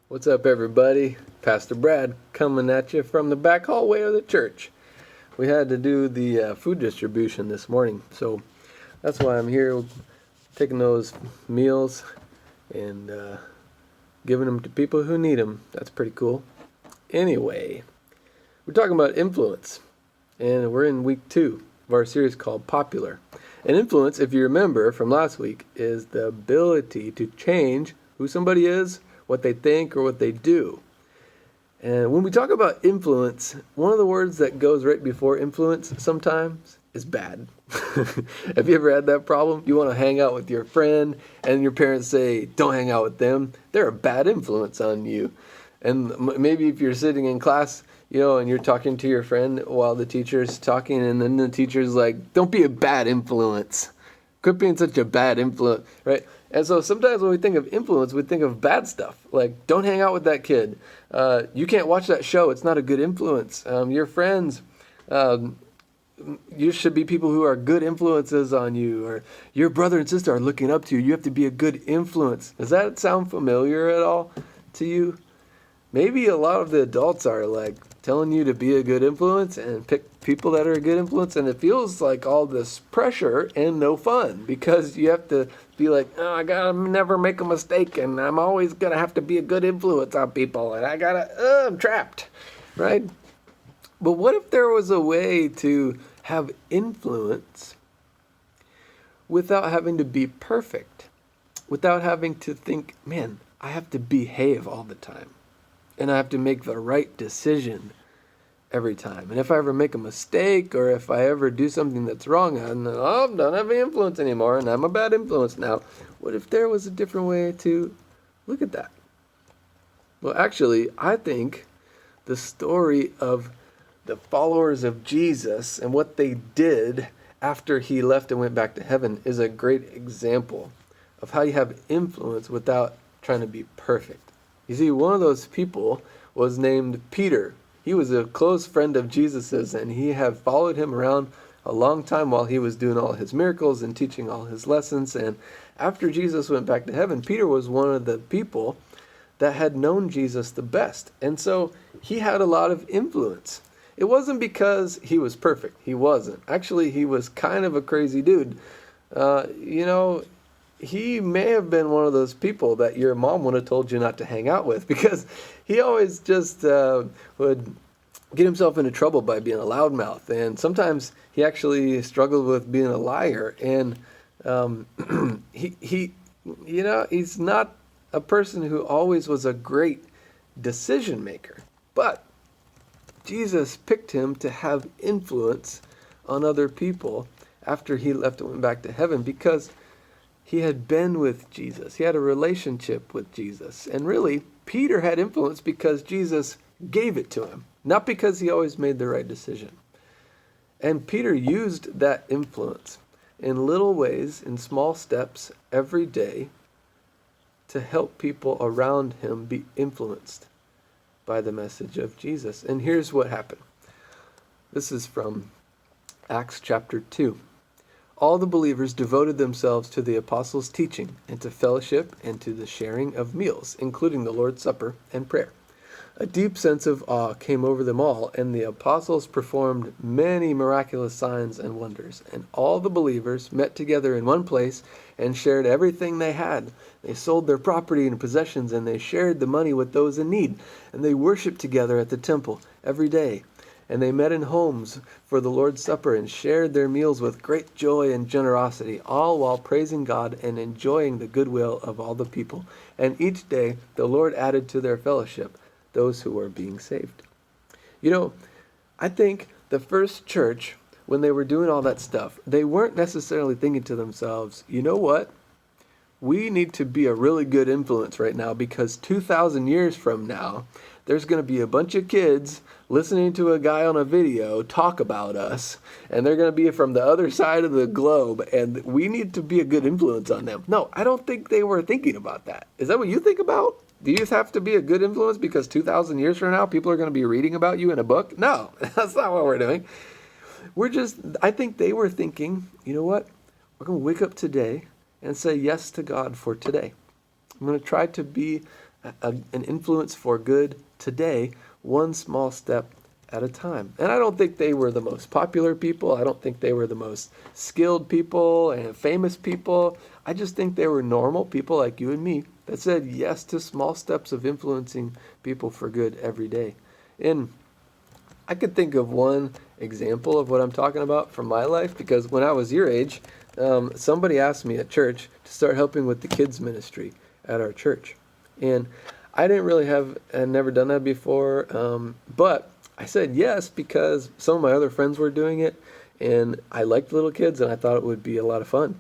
What's up, everybody? Pastor Brad coming at you from the back hallway of the church. We had to do the food distribution this morning, so that's why I'm here taking those meals and giving them to people who need them. That's pretty cool. Anyway, we're talking about influence, and we're in week 2 of our series called Popular. And influence, if you remember from last week, is the ability to change who somebody is, what they think, or what they do. And when we talk about influence, one of the words that goes right before influence sometimes is bad. Have you ever had that problem? You want to hang out with your friend and your parents say, don't hang out with them. They're a bad influence on you. And maybe if you're sitting in class, and you're talking to your friend while the teacher's talking, and then the teacher's like, don't be a bad influence. Quit being such a bad influence, right? And so sometimes when we think of influence, we think of bad stuff. Like, don't hang out with that kid. You can't watch that show. It's not a good influence. Your friends, you should be people who are good influences on you. Or your brother and sister are looking up to you. You have to be a good influence. Does that sound familiar at all to you? Maybe a lot of the adults are like telling you to be a good influence and pick people that are a good influence, and it feels like all this pressure and no fun because you have to be like, oh, I gotta never make a mistake, and I'm always gonna have to be a good influence on people, and I'm trapped, right? But what if there was a way to have influence without having to be perfect, without having to think, man, I have to behave all the time, and I have to make the right decision every time. And if I ever make a mistake, or if I ever do something that's wrong, I don't have any influence anymore, and I'm a bad influence now. What if there was a different way to look at that? Well, actually, I think the story of the followers of Jesus and what they did after he left and went back to heaven is a great example of how you have influence without trying to be perfect. You see, one of those people was named Peter. He was a close friend of Jesus's, and he had followed him around a long time while he was doing all his miracles and teaching all his lessons. And after Jesus went back to heaven, Peter was one of the people that had known Jesus the best. And so he had a lot of influence. It wasn't because he was perfect. He wasn't. Actually, he was kind of a crazy dude. He may have been one of those people that your mom would have told you not to hang out with, because he always just would get himself into trouble by being a loudmouth. And sometimes he actually struggled with being a liar. And he's not a person who always was a great decision maker. But Jesus picked him to have influence on other people after he left and went back to heaven, because he had been with Jesus. He had a relationship with Jesus. And really, Peter had influence because Jesus gave it to him, not because he always made the right decision. And Peter used that influence in little ways, in small steps, every day, to help people around him be influenced by the message of Jesus. And here's what happened. This is from Acts chapter 2. All the believers devoted themselves to the apostles' teaching and to fellowship and to the sharing of meals, including the Lord's Supper and prayer. A deep sense of awe came over them all, and the apostles performed many miraculous signs and wonders. And all the believers met together in one place and shared everything they had. They sold their property and possessions, and they shared the money with those in need. And they worshiped together at the temple every day. And they met in homes for the Lord's Supper and shared their meals with great joy and generosity, all while praising God and enjoying the goodwill of all the people. And each day the Lord added to their fellowship those who were being saved. I think the first church, when they were doing all that stuff, they weren't necessarily thinking to themselves, you know what? We need to be a really good influence right now, because 2,000 years from now, there's going to be a bunch of kids listening to a guy on a video talk about us, and they're going to be from the other side of the globe, and we need to be a good influence on them. No, I don't think they were thinking about that. Is that what you think about? Do you have to be a good influence because 2,000 years from now, people are going to be reading about you in a book? No, that's not what we're doing. I think they were thinking, you know what? We're going to wake up today and say yes to God for today. I'm going to try to be an influence for good today, one small step at a time. And I don't think they were the most popular people. I don't think they were the most skilled people and famous people. I just think they were normal people like you and me that said yes to small steps of influencing people for good every day. And I could think of one example of what I'm talking about from my life, because when I was your age, somebody asked me at church to start helping with the kids ministry at our church. And I didn't really had never done that before, but I said yes because some of my other friends were doing it, and I liked little kids, and I thought it would be a lot of fun.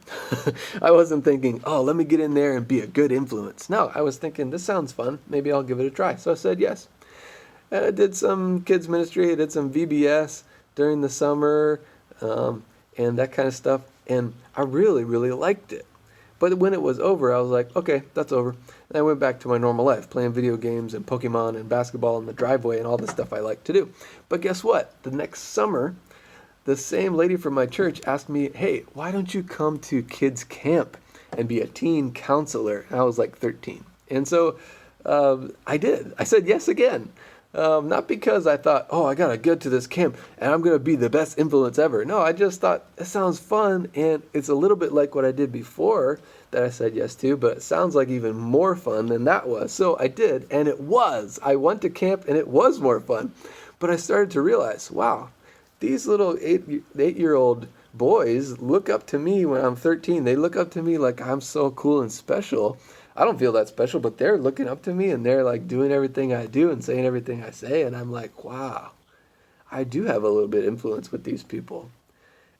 I wasn't thinking, oh, let me get in there and be a good influence. No, I was thinking, this sounds fun. Maybe I'll give it a try. So I said yes. And I did some kids ministry. I did some VBS during the summer, and that kind of stuff. And I really, really liked it. But when it was over, I was like, okay, that's over. And I went back to my normal life, playing video games and Pokemon and basketball in the driveway and all the stuff I like to do. But guess what? The next summer, the same lady from my church asked me, hey, why don't you come to kids camp and be a teen counselor? And I was like 13. And so I did. I said yes again. Not because I thought, oh, I got to get to this camp and I'm going to be the best influence ever. No, I just thought, it sounds fun, and it's a little bit like what I did before that I said yes to, but it sounds like even more fun than that was. So I did, and it was. I went to camp and it was more fun. But I started to realize, wow, these little eight-year-old boys look up to me when I'm 13. They look up to me like I'm so cool and special. I don't feel that special, but they're looking up to me and they're like doing everything I do and saying everything I say. And I'm like, wow, I do have a little bit of influence with these people.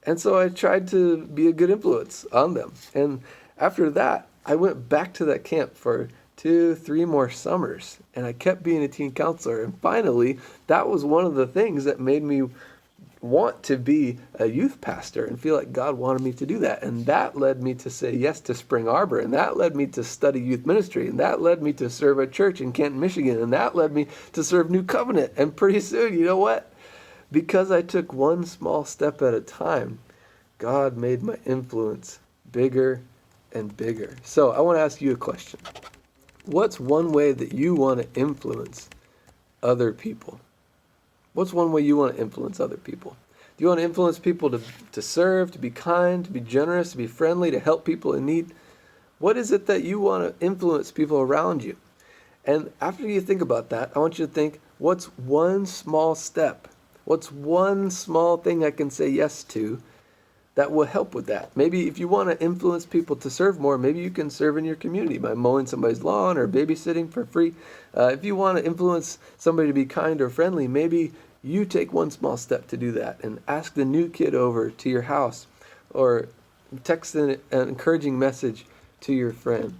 And so I tried to be a good influence on them. And after that, I went back to that camp for 2-3 more summers, and I kept being a teen counselor. And finally, that was one of the things that made me want to be a youth pastor and feel like God wanted me to do that. And that led me to say yes to Spring Arbor, and that led me to study youth ministry, and that led me to serve a church in Canton, Michigan, and that led me to serve New Covenant. And pretty soon, you know what? Because I took one small step at a time, God made my influence bigger and bigger. So I want to ask you a question. What's one way that you want to influence other people? What's one way you want to influence other people? Do you want to influence people to serve, to be kind, to be generous, to be friendly, to help people in need? What is it that you want to influence people around you? And after you think about that, I want you to think, what's one small step? What's one small thing I can say yes to that will help with that? Maybe if you want to influence people to serve more, maybe you can serve in your community by mowing somebody's lawn or babysitting for free. If you want to influence somebody to be kind or friendly, maybe you take one small step to do that and ask the new kid over to your house, or text an encouraging message to your friend.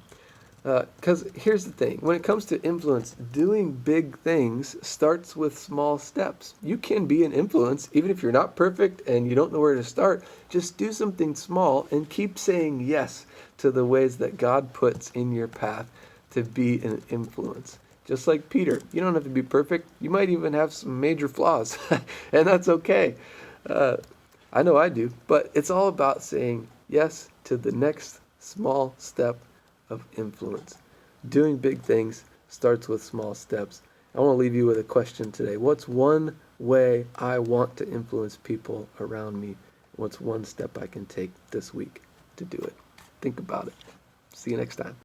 Because here's the thing, when it comes to influence, doing big things starts with small steps. You can be an influence, even if you're not perfect and you don't know where to start. Just do something small and keep saying yes to the ways that God puts in your path to be an influence. Just like Peter, you don't have to be perfect. You might even have some major flaws, and that's okay. I know I do, but it's all about saying yes to the next small step of influence. Doing big things starts with small steps. I want to leave you with a question today. What's one way I want to influence people around me? What's one step I can take this week to do it? Think about it. See you next time.